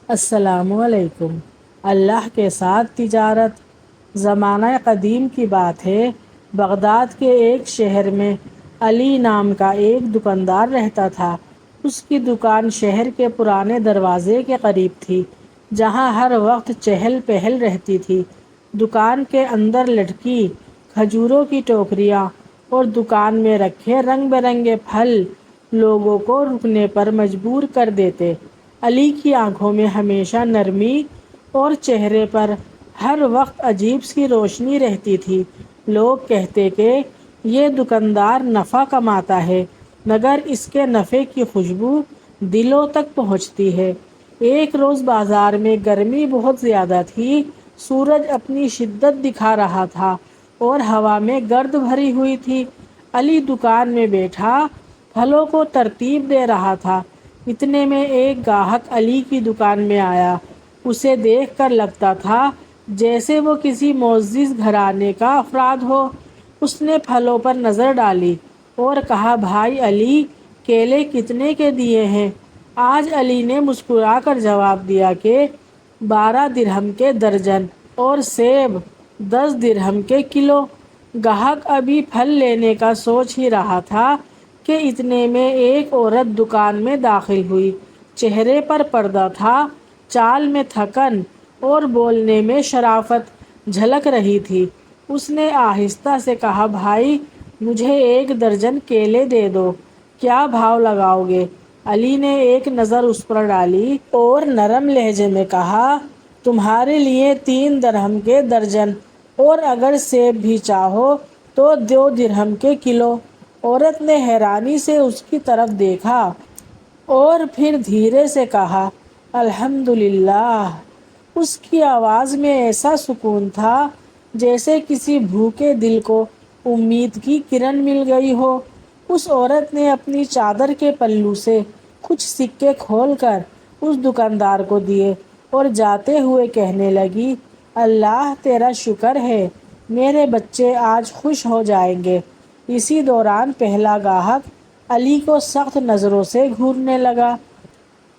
السلام علیکم۔ اللہ کے ساتھ تجارت۔ زمانہ قدیم کی بات ہے، بغداد کے ایک شہر میں علی نام کا ایک دکاندار رہتا تھا۔ اس کی دکان شہر کے پرانے دروازے کے قریب تھی، جہاں ہر وقت چہل پہل رہتی تھی۔ دکان کے اندر لٹکی کھجوروں کی ٹوکریاں اور دکان میں رکھے رنگ برنگے پھل لوگوں کو رکنے پر مجبور کر دیتے۔ علی کی آنکھوں میں ہمیشہ نرمی اور چہرے پر ہر وقت عجیب سی روشنی رہتی تھی۔ لوگ کہتے کہ یہ دکاندار نفع کماتا ہے، مگر اس کے نفع کی خوشبو دلوں تک پہنچتی ہے۔ ایک روز بازار میں گرمی بہت زیادہ تھی، سورج اپنی شدت دکھا رہا تھا اور ہوا میں گرد بھری ہوئی تھی۔ علی دکان میں بیٹھا پھلوں کو ترتیب دے رہا تھا۔ اتنے میں ایک گاہک علی کی دکان میں آیا۔ اسے دیکھ کر لگتا تھا جیسے وہ کسی معزز گھرانے کا افراد ہو۔ اس نے پھلوں پر نظر ڈالی اور کہا، بھائی علی، کیلے کتنے کے دیے ہیں؟ آج علی نے مسکرا کر جواب دیا کہ 12 درہم کے درجن اور سیب 10 درہم کے کلو۔ گاہک ابھی پھل لینے کا سوچ ہی رہا تھا کہ اتنے میں ایک عورت دکان میں داخل ہوئی۔ چہرے پر پردہ تھا، چال میں تھکن اور بولنے میں شرافت جھلک رہی تھی۔ اس نے آہستہ سے کہا، بھائی، مجھے 1 درجن کیلے دے دو، کیا بھاؤ لگاؤ گے؟ علی نے ایک نظر اس پر ڈالی اور نرم لہجے میں کہا، تمہارے لیے 3 درہم کے درجن، اور اگر سیب بھی چاہو تو 2 درہم کے کلو۔ عورت نے حیرانی سے اس کی طرف دیکھا اور پھر دھیرے سے کہا، الحمدللہ۔ اس کی آواز میں ایسا سکون تھا جیسے کسی بھوکے دل کو امید کی کرن مل گئی ہو۔ اس عورت نے اپنی چادر کے پلو سے کچھ سکے کھول کر اس دکاندار کو دیے اور جاتے ہوئے کہنے لگی، اللہ تیرا شکر ہے، میرے بچے آج خوش ہو جائیں گے۔ اسی دوران پہلا گاہک علی کو سخت نظروں سے گھورنے لگا۔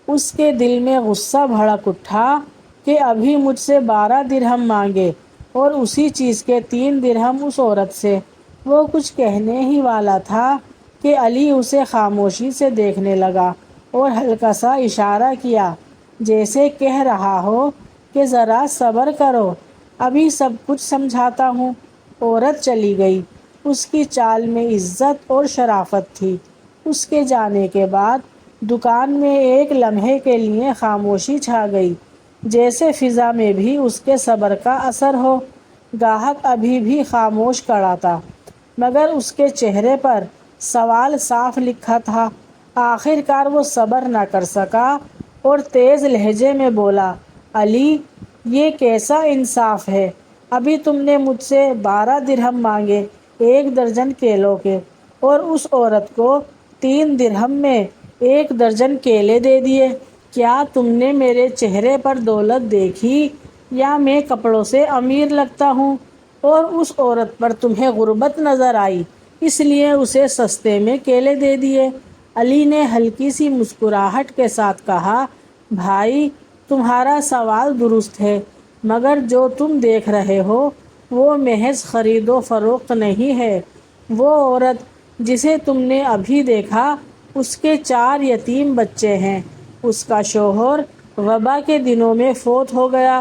اس کے دل میں غصہ بھڑک اٹھا کہ ابھی مجھ سے 12 درہم مانگے اور اسی چیز کے 3 درہم اس عورت سے۔ وہ کچھ کہنے ہی والا تھا کہ علی اسے خاموشی سے دیکھنے لگا اور ہلکا سا اشارہ کیا، جیسے کہہ رہا ہو کہ ذرا صبر کرو، ابھی سب کچھ سمجھاتا ہوں۔ عورت چلی گئی۔ اس کی چال میں عزت اور شرافت تھی۔ اس کے جانے کے بعد دکان میں ایک لمحے کے لیے خاموشی چھا گئی، جیسے فضا میں بھی اس کے صبر کا اثر ہو۔ گاہک ابھی بھی خاموش کھڑا تھا، مگر اس کے چہرے پر سوال صاف لکھا تھا۔ آخر کار وہ صبر نہ کر سکا اور تیز لہجے میں بولا، علی، یہ کیسا انصاف ہے؟ ابھی تم نے مجھ سے 12 درہم مانگے 1 درجن کیلوں کے، اور اس عورت کو 3 درہم میں 1 درجن کیلے دے دیے۔ کیا تم نے میرے چہرے پر دولت دیکھی یا میں کپڑوں سے امیر لگتا ہوں؟ اور اس عورت پر تمہیں غربت نظر آئی، اس لیے اسے سستے میں کیلے دے دیے؟ علی نے ہلکی سی مسکراہٹ کے ساتھ کہا، بھائی، تمہارا سوال درست ہے، مگر جو تم دیکھ رہے ہو وہ محض خرید و فروخت نہیں ہے۔ وہ عورت جسے تم نے ابھی دیکھا، اس کے 4 یتیم بچے ہیں۔ اس کا شوہر وبا کے دنوں میں فوت ہو گیا۔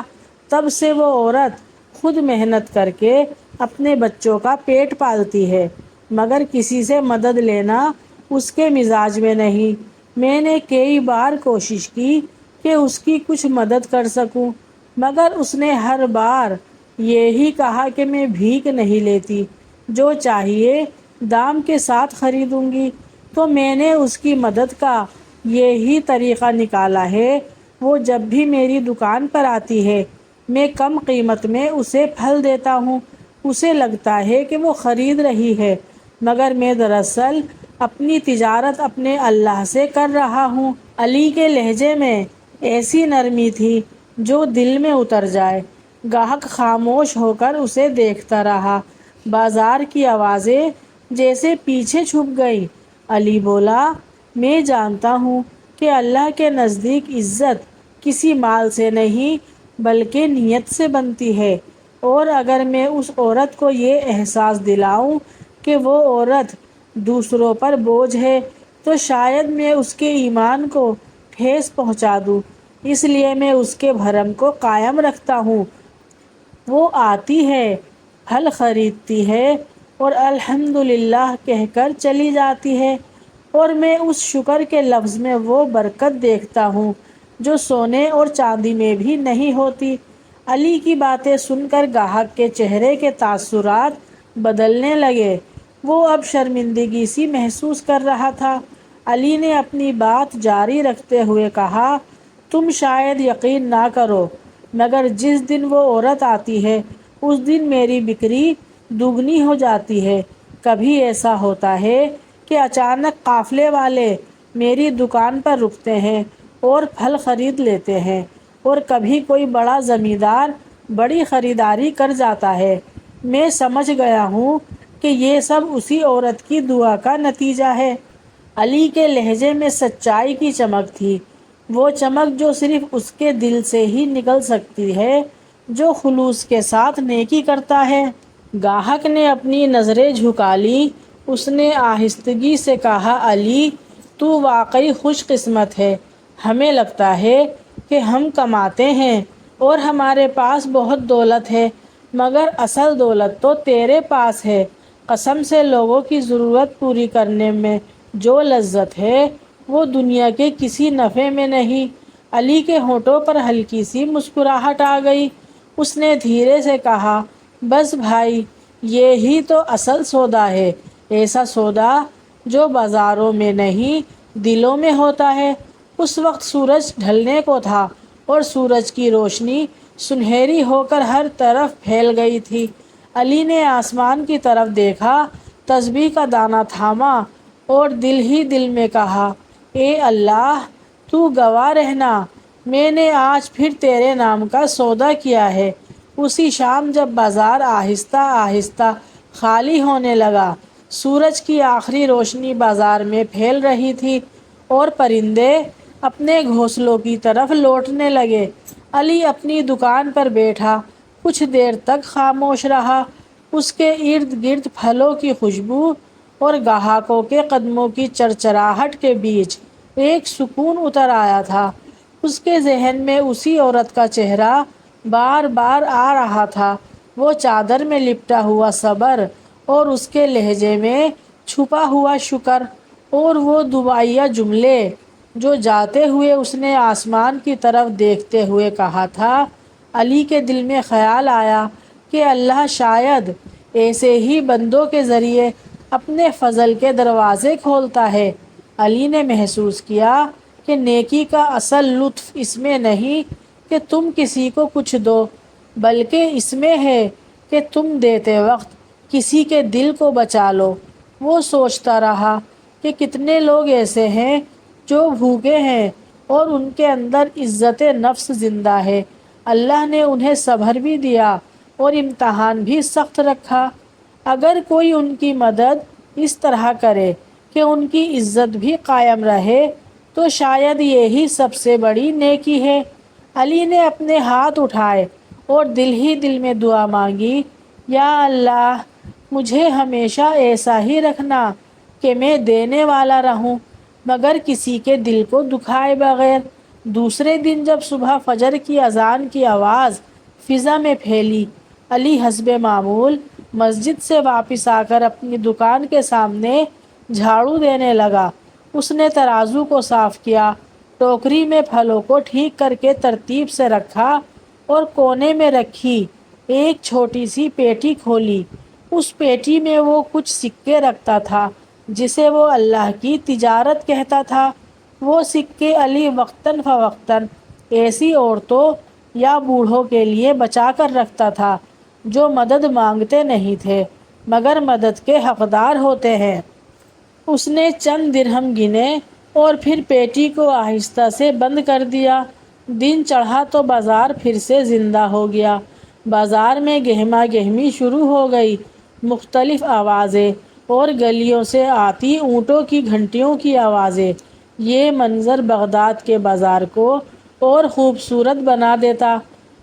تب سے وہ عورت خود محنت کر کے اپنے بچوں کا پیٹ پالتی ہے، مگر کسی سے مدد لینا اس کے مزاج میں نہیں۔ میں نے کئی بار کوشش کی کہ اس کی کچھ مدد کر سکوں، مگر اس نے ہر بار یہی کہا کہ میں بھیک نہیں لیتی، جو چاہیے دام کے ساتھ خریدوں گی۔ تو میں نے اس کی مدد کا یہی طریقہ نکالا ہے، وہ جب بھی میری دکان پر آتی ہے، میں کم قیمت میں اسے پھل دیتا ہوں۔ اسے لگتا ہے کہ وہ خرید رہی ہے، مگر میں دراصل اپنی تجارت اپنے اللہ سے کر رہا ہوں۔ علی کے لہجے میں ایسی نرمی تھی جو دل میں اتر جائے۔ گاہک خاموش ہو کر اسے دیکھتا رہا۔ بازار کی آوازیں جیسے پیچھے چھپ گئیں۔ علی بولا، میں جانتا ہوں کہ اللہ کے نزدیک عزت کسی مال سے نہیں بلکہ نیت سے بنتی ہے۔ اور اگر میں اس عورت کو یہ احساس دلاؤں کہ وہ عورت دوسروں پر بوجھ ہے تو شاید میں اس کے ایمان کو ٹھیس پہنچا دوں، اس لیے میں اس کے بھرم کو قائم رکھتا ہوں۔ وہ آتی ہے، پھل خریدتی ہے اور الحمدللہ کہہ کر چلی جاتی ہے، اور میں اس شکر کے لفظ میں وہ برکت دیکھتا ہوں جو سونے اور چاندی میں بھی نہیں ہوتی۔ علی کی باتیں سن کر گاہک کے چہرے کے تاثرات بدلنے لگے۔ وہ اب شرمندگی سی محسوس کر رہا تھا۔ علی نے اپنی بات جاری رکھتے ہوئے کہا، تم شاید یقین نہ کرو مگر جس دن وہ عورت آتی ہے اس دن میری بکری دوگنی ہو جاتی ہے۔ کبھی ایسا ہوتا ہے کہ اچانک قافلے والے میری دکان پر رکتے ہیں اور پھل خرید لیتے ہیں، اور کبھی کوئی بڑا زمیندار بڑی خریداری کر جاتا ہے۔ میں سمجھ گیا ہوں کہ یہ سب اسی عورت کی دعا کا نتیجہ ہے۔ علی کے لہجے میں سچائی کی چمک تھی، وہ چمک جو صرف اس کے دل سے ہی نکل سکتی ہے جو خلوص کے ساتھ نیکی کرتا ہے۔ گاہک نے اپنی نظریں جھکا لیں۔ اس نے آہستگی سے کہا، علی تو واقعی خوش قسمت ہے۔ ہمیں لگتا ہے کہ ہم کماتے ہیں اور ہمارے پاس بہت دولت ہے، مگر اصل دولت تو تیرے پاس ہے۔ قسم سے لوگوں کی ضرورت پوری کرنے میں جو لذت ہے وہ دنیا کے کسی نفع میں نہیں۔ علی کے ہونٹوں پر ہلکی سی مسکراہٹ آ گئی۔ اس نے دھیرے سے کہا، بس بھائی یہی تو اصل سودا ہے، ایسا سودا جو بازاروں میں نہیں دلوں میں ہوتا ہے۔ اس وقت سورج ڈھلنے کو تھا اور سورج کی روشنی سنہری ہو کر ہر طرف پھیل گئی تھی۔ علی نے آسمان کی طرف دیکھا، تسبیح کا دانہ تھاما اور دل ہی دل میں کہا، اے اللہ تو گواہ رہنا، میں نے آج پھر تیرے نام کا سودا کیا ہے۔ اسی شام جب بازار آہستہ آہستہ خالی ہونے لگا، سورج کی آخری روشنی بازار میں پھیل رہی تھی اور پرندے اپنے گھونسلوں کی طرف لوٹنے لگے۔ علی اپنی دکان پر بیٹھا، کچھ دیر تک خاموش رہا۔ اس کے ارد گرد پھلوں کی خوشبو اور گاہکوں کے قدموں کی چرچراہٹ کے بیچ ایک سکون اتر آیا تھا۔ اس کے ذہن میں اسی عورت کا چہرہ بار بار آ رہا تھا، وہ چادر میں لپٹا ہوا صبر اور اس کے لہجے میں چھپا ہوا شکر، اور وہ دعائیہ جملے جو جاتے ہوئے اس نے آسمان کی طرف دیکھتے ہوئے کہا تھا۔ علی کے دل میں خیال آیا کہ اللہ شاید ایسے ہی بندوں کے ذریعے اپنے فضل کے دروازے کھولتا ہے۔ علی نے محسوس کیا کہ نیکی کا اصل لطف اس میں نہیں کہ تم کسی کو کچھ دو، بلکہ اس میں ہے کہ تم دیتے وقت کسی کے دل کو بچا لو۔ وہ سوچتا رہا کہ کتنے لوگ ایسے ہیں جو بھوکے ہیں اور ان کے اندر عزت نفس زندہ ہے، اللہ نے انہیں صبر بھی دیا اور امتحان بھی سخت رکھا۔ اگر کوئی ان کی مدد اس طرح کرے کہ ان کی عزت بھی قائم رہے تو شاید یہی سب سے بڑی نیکی ہے۔ علی نے اپنے ہاتھ اٹھائے اور دل ہی دل میں دعا مانگی، یا اللہ مجھے ہمیشہ ایسا ہی رکھنا کہ میں دینے والا رہوں مگر کسی کے دل کو دکھائے بغیر۔ دوسرے دن جب صبح فجر کی اذان کی آواز فضا میں پھیلی، علی حسب معمول مسجد سے واپس آ کر اپنی دکان کے سامنے جھاڑو دینے لگا۔ اس نے ترازو کو صاف کیا، ٹوکری میں پھلوں کو ٹھیک کر کے ترتیب سے رکھا اور کونے میں رکھی ایک چھوٹی سی پیٹی کھولی۔ اس پیٹی میں وہ کچھ سکے رکھتا تھا جسے وہ اللہ کی تجارت کہتا تھا۔ وہ سکے علی وقتاً فوقتاً ایسی عورتوں یا بوڑھوں کے لیے بچا کر رکھتا تھا جو مدد مانگتے نہیں تھے مگر مدد کے حقدار ہوتے ہیں۔ اس نے چند درہم گنے اور پھر پیٹی کو آہستہ سے بند کر دیا۔ دن چڑھا تو بازار پھر سے زندہ ہو گیا۔ بازار میں گہما گہمی شروع ہو گئی، مختلف آوازیں اور گلیوں سے آتی اونٹوں کی گھنٹیوں کی آوازیں۔ یہ منظر بغداد کے بازار کو اور خوبصورت بنا دیتا۔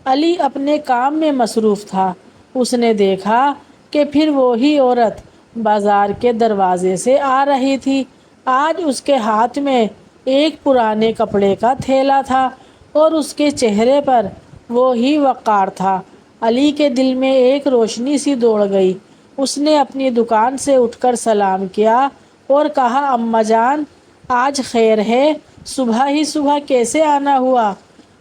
علی اپنے کام میں مصروف تھا۔ اس نے دیکھا کہ پھر وہی عورت بازار کے دروازے سے آ رہی تھی۔ آج اس کے ہاتھ میں ایک پرانے کپڑے کا تھیلا تھا اور اس کے چہرے پر وہی وقار تھا۔ علی کے دل میں ایک روشنی سی دوڑ گئی۔ اس نے اپنی دکان سے اٹھ کر سلام کیا اور کہا، اماں جان، آج خیر ہے؟ صبح ہی صبح کیسے آنا ہوا؟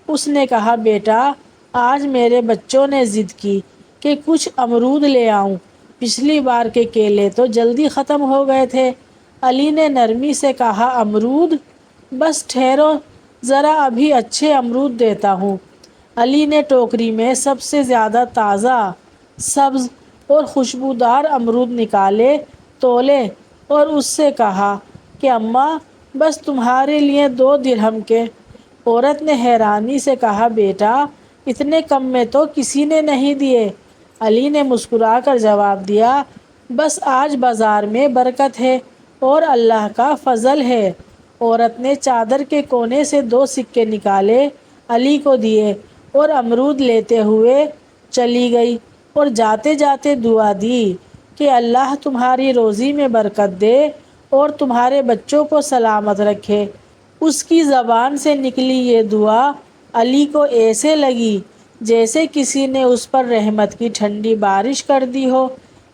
اس نے کہا، بیٹا، آج میرے بچوں نے ضد کی کہ کچھ امرود لے آؤں۔ پچھلی بار کے کیلے تو جلدی ختم ہو گئے تھے۔ علی نے نرمی سے کہا، امرود؟ بس ٹھہرو ذرا، ابھی اچھے امرود دیتا ہوں۔ علی نے ٹوکری میں سب سے زیادہ تازہ، سبز اور خوشبودار امرود نکالے، تولے اور اس سے کہا کہ اماں، بس تمہارے لیے 2 درہم کے۔ عورت نے حیرانی سے کہا، بیٹا، اتنے کم میں تو کسی نے نہیں دیے۔ علی نے مسکرا کر جواب دیا، بس آج بازار میں برکت ہے اور اللہ کا فضل ہے۔ عورت نے چادر کے کونے سے 2 سکے نکالے، علی کو دیے اور امرود لیتے ہوئے چلی گئی اور جاتے جاتے دعا دی کہ اللہ تمہاری روزی میں برکت دے اور تمہارے بچوں کو سلامت رکھے۔ اس کی زبان سے نکلی یہ دعا علی کو ایسے لگی جیسے کسی نے اس پر رحمت کی ٹھنڈی بارش کر دی ہو۔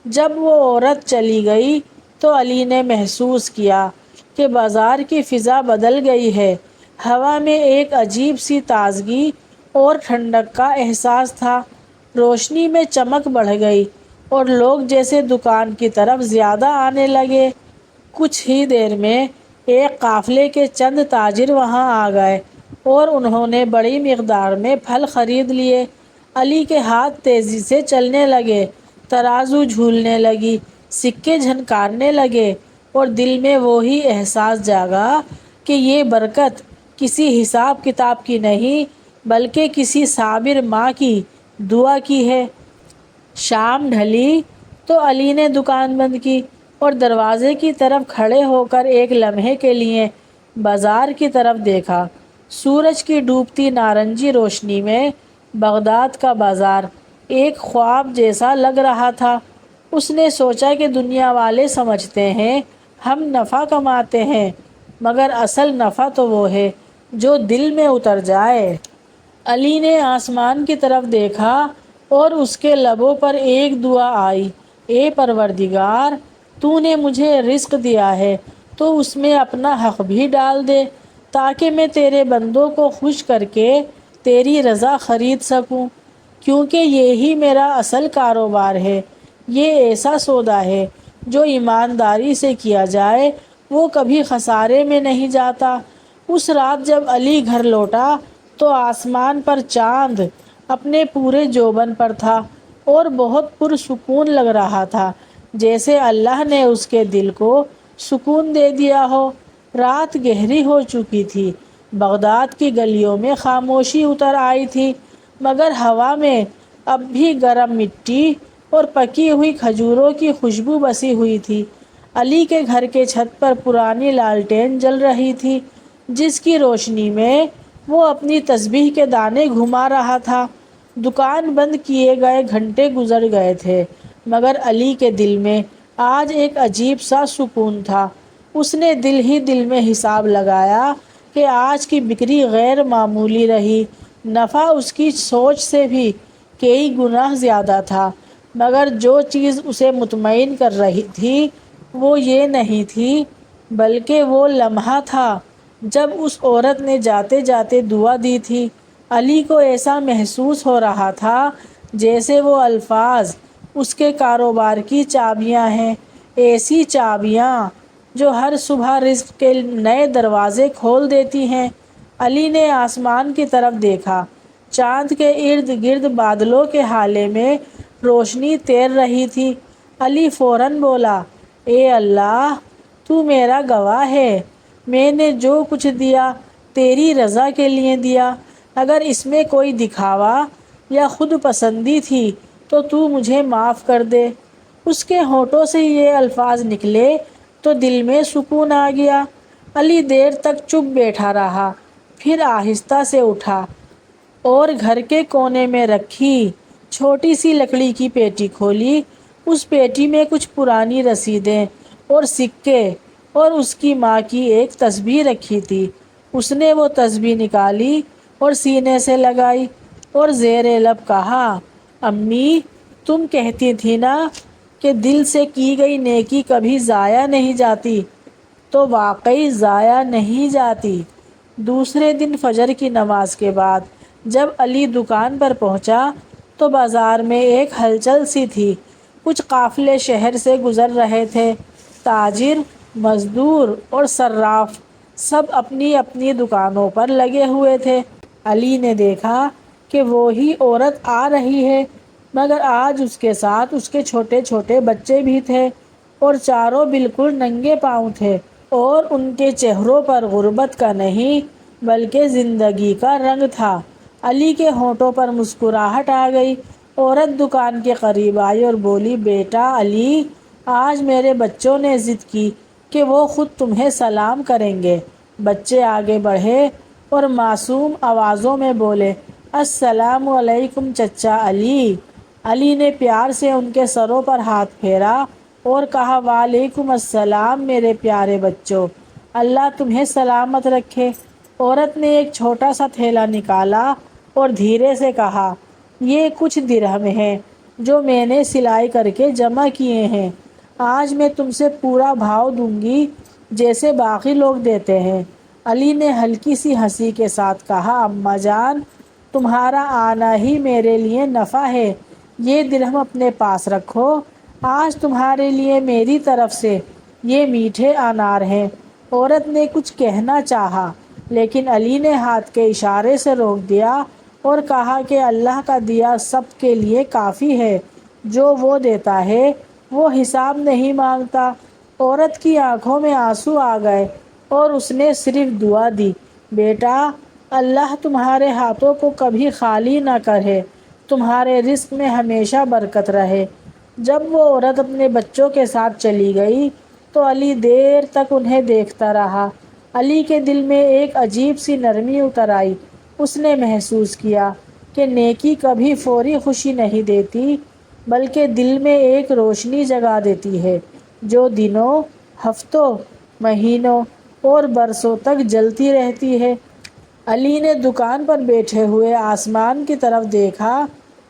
جب وہ عورت چلی گئی تو علی نے محسوس کیا کہ بازار کی فضا بدل گئی ہے۔ ہوا میں ایک عجیب سی تازگی اور ٹھنڈک کا احساس تھا۔ روشنی میں چمک بڑھ گئی اور لوگ جیسے دکان کی طرف زیادہ آنے لگے۔ کچھ ہی دیر میں ایک قافلے کے چند تاجر وہاں آ گئے اور انہوں نے بڑی مقدار میں پھل خرید لیے۔ علی کے ہاتھ تیزی سے چلنے لگے، ترازو جھولنے لگی، سکے جھنکارنے لگے اور دل میں وہی احساس جاگا کہ یہ برکت کسی حساب کتاب کی نہیں بلکہ کسی صابر ماں کی دعا کی ہے۔ شام ڈھلی تو علی نے دکان بند کی اور دروازے کی طرف کھڑے ہو کر ایک لمحے کے لیے بازار کی طرف دیکھا۔ سورج کی ڈوبتی نارنجی روشنی میں بغداد کا بازار ایک خواب جیسا لگ رہا تھا۔ اس نے سوچا کہ دنیا والے سمجھتے ہیں ہم نفع کماتے ہیں، مگر اصل نفع تو وہ ہے جو دل میں اتر جائے۔ علی نے آسمان کی طرف دیکھا اور اس کے لبوں پر ایک دعا آئی، اے پروردگار، تو نے مجھے رزق دیا ہے تو اس میں اپنا حق بھی ڈال دے تاکہ میں تیرے بندوں کو خوش کر کے تیری رضا خرید سکوں، کیونکہ یہی میرا اصل کاروبار ہے۔ یہ ایسا سودا ہے جو ایمانداری سے کیا جائے وہ کبھی خسارے میں نہیں جاتا۔ اس رات جب علی گھر لوٹا تو آسمان پر چاند اپنے پورے جوبن پر تھا اور بہت پرسکون لگ رہا تھا، جیسے اللہ نے اس کے دل کو سکون دے دیا ہو۔ رات گہری ہو چکی تھی، بغداد کی گلیوں میں خاموشی اتر آئی تھی، مگر ہوا میں اب بھی گرم مٹی اور پکی ہوئی کھجوروں کی خوشبو بسی ہوئی تھی۔ علی کے گھر کے چھت پر پرانی لالٹین جل رہی تھی، جس کی روشنی میں وہ اپنی تسبیح کے دانے گھما رہا تھا۔ دکان بند کیے گئے گھنٹے گزر گئے تھے، مگر علی کے دل میں آج ایک عجیب سا سکون تھا۔ اس نے دل ہی دل میں حساب لگایا کہ آج کی بکری غیر معمولی رہی۔ نفع اس کی سوچ سے بھی کئی گنا زیادہ تھا، مگر جو چیز اسے مطمئن کر رہی تھی وہ یہ نہیں تھی بلکہ وہ لمحہ تھا جب اس عورت نے جاتے جاتے دعا دی تھی۔ علی کو ایسا محسوس ہو رہا تھا جیسے وہ الفاظ اس کے کاروبار کی چابیاں ہیں، ایسی چابیاں جو ہر صبح رزق کے نئے دروازے کھول دیتی ہیں۔ علی نے آسمان کی طرف دیکھا۔ چاند کے ارد گرد بادلوں کے ہالے میں روشنی تیر رہی تھی۔ علی فوراً بولا، اے اللہ، تو میرا گواہ ہے، میں نے جو کچھ دیا تیری رضا کے لیے دیا۔ اگر اس میں کوئی دکھاوا یا خود پسندی تھی تو مجھے معاف کر دے۔ اس کے ہونٹوں سے یہ الفاظ نکلے تو دل میں سکون آ گیا۔ علی دیر تک چپ بیٹھا رہا، پھر آہستہ سے اٹھا اور گھر کے کونے میں رکھی چھوٹی سی لکڑی کی پیٹی کھولی۔ اس پیٹی میں کچھ پرانی رسیدیں اور سکے اور اس کی ماں کی ایک تسبیح رکھی تھی۔ اس نے وہ تسبیح نکالی اور سینے سے لگائی اور زیر لب کہا، امی، تم کہتی تھی نا کہ دل سے کی گئی نیکی کبھی ضائع نہیں جاتی، تو واقعی ضائع نہیں جاتی۔ دوسرے دن فجر کی نماز کے بعد جب علی دکان پر پہنچا تو بازار میں ایک ہلچل سی تھی۔ کچھ قافلے شہر سے گزر رہے تھے۔ تاجر، مزدور اور صراف سب اپنی اپنی دکانوں پر لگے ہوئے تھے۔ علی نے دیکھا کہ وہی عورت آ رہی ہے، مگر آج اس کے ساتھ اس کے چھوٹے چھوٹے بچے بھی تھے اور چاروں بالکل ننگے پاؤں تھے، اور ان کے چہروں پر غربت کا نہیں بلکہ زندگی کا رنگ تھا۔ علی کے ہونٹوں پر مسکراہٹ آ گئی۔ عورت دکان کے قریب آئی اور بولی، بیٹا علی، آج میرے بچوں نے ضد کی کہ وہ خود تمہیں سلام کریں گے۔ بچے آگے بڑھے اور معصوم آوازوں میں بولے، السلام علیکم چچا علی۔ علی نے پیار سے ان کے سروں پر ہاتھ پھیرا اور کہا، وعلیکم السلام میرے پیارے بچوں، اللہ تمہیں سلامت رکھے۔ عورت نے ایک چھوٹا سا تھیلا نکالا اور دھیرے سے کہا، یہ کچھ درہم ہیں جو میں نے سلائی کر کے جمع کیے ہیں۔ آج میں تم سے پورا بھاؤ دوں گی جیسے باقی لوگ دیتے ہیں۔ علی نے ہلکی سی ہنسی کے ساتھ کہا، اماں جان، تمہارا آنا ہی میرے لیے نفع ہے، یہ درہم اپنے پاس رکھو، آج تمہارے لیے میری طرف سے یہ میٹھے انار ہیں۔ عورت نے کچھ کہنا چاہا لیکن علی نے ہاتھ کے اشارے سے روک دیا اور کہا کہ اللہ کا دیا سب کے لیے کافی ہے، جو وہ دیتا ہے وہ حساب نہیں مانگتا۔ عورت کی آنکھوں میں آنسو آ گئے اور اس نے صرف دعا دی، بیٹا اللہ تمہارے ہاتھوں کو کبھی خالی نہ کرے، تمہارے رزق میں ہمیشہ برکت رہے۔ جب وہ عورت اپنے بچوں کے ساتھ چلی گئی تو علی دیر تک انہیں دیکھتا رہا۔ علی کے دل میں ایک عجیب سی نرمی اتر آئی۔ اس نے محسوس کیا کہ نیکی کبھی فوری خوشی نہیں دیتی بلکہ دل میں ایک روشنی جگا دیتی ہے جو دنوں، ہفتوں، مہینوں اور برسوں تک جلتی رہتی ہے۔ علی نے دکان پر بیٹھے ہوئے آسمان کی طرف دیکھا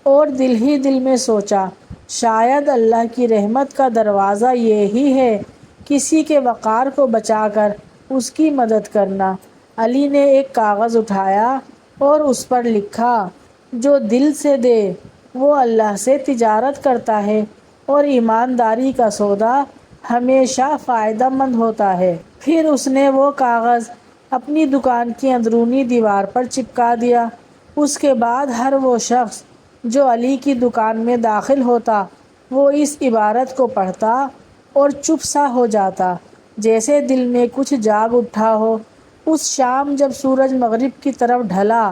اور دل ہی دل میں سوچا، شاید اللہ کی رحمت کا دروازہ یہی ہے، کسی کے وقار کو بچا کر اس کی مدد کرنا۔ علی نے ایک کاغذ اٹھایا اور اس پر لکھا، جو دل سے دے وہ اللہ سے تجارت کرتا ہے اور ایمانداری کا سودا ہمیشہ فائدہ مند ہوتا ہے۔ پھر اس نے وہ کاغذ اپنی دکان کی اندرونی دیوار پر چپکا دیا۔ اس کے بعد ہر وہ شخص جو علی کی دکان میں داخل ہوتا وہ اس عبارت کو پڑھتا اور چپ سا ہو جاتا، جیسے دل میں کچھ جاگ اٹھا ہو۔ اس شام جب سورج مغرب کی طرف ڈھلا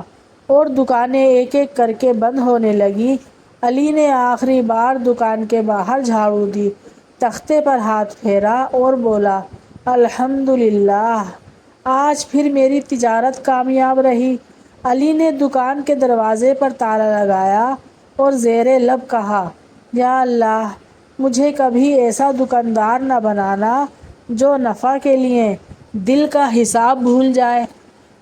اور دکانیں ایک ایک کر کے بند ہونے لگیں، علی نے آخری بار دکان کے باہر جھاڑو دی، تختے پر ہاتھ پھیرا اور بولا، الحمدللہ، آج پھر میری تجارت کامیاب رہی۔ علی نے دکان کے دروازے پر تالا لگایا اور زیر لب کہا، یا اللہ، مجھے کبھی ایسا دکاندار نہ بنانا جو نفع کے لیے دل کا حساب بھول جائے۔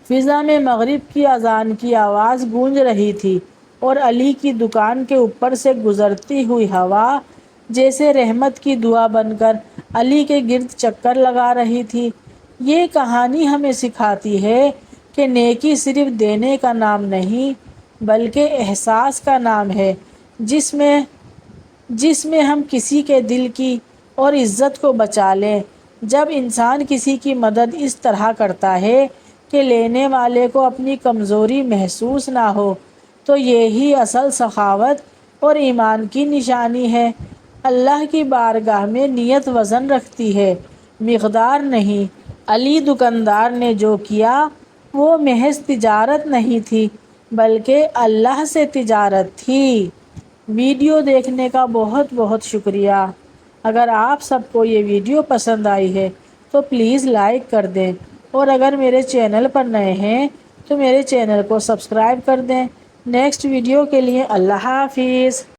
فضا میں مغرب کی اذان کی آواز گونج رہی تھی اور علی کی دکان کے اوپر سے گزرتی ہوئی ہوا جیسے رحمت کی دعا بن کر علی کے گرد چکر لگا رہی تھی۔ یہ کہانی ہمیں سکھاتی ہے کہ نیکی صرف دینے کا نام نہیں بلکہ احساس کا نام ہے، جس میں ہم کسی کے دل کی اور عزت کو بچا لیں۔ جب انسان کسی کی مدد اس طرح کرتا ہے کہ لینے والے کو اپنی کمزوری محسوس نہ ہو تو یہی اصل سخاوت اور ایمان کی نشانی ہے۔ اللہ کی بارگاہ میں نیت وزن رکھتی ہے، مقدار نہیں۔ علی دکاندار نے جو کیا وہ محض تجارت نہیں تھی بلکہ اللہ سے تجارت تھی۔ ویڈیو دیکھنے کا بہت بہت شکریہ۔ اگر آپ سب کو یہ ویڈیو پسند آئی ہے تو پلیز لائک کر دیں، اور اگر میرے چینل پر نئے ہیں تو میرے چینل کو سبسکرائب کر دیں۔ نیکسٹ ویڈیو کے لیے اللہ حافظ۔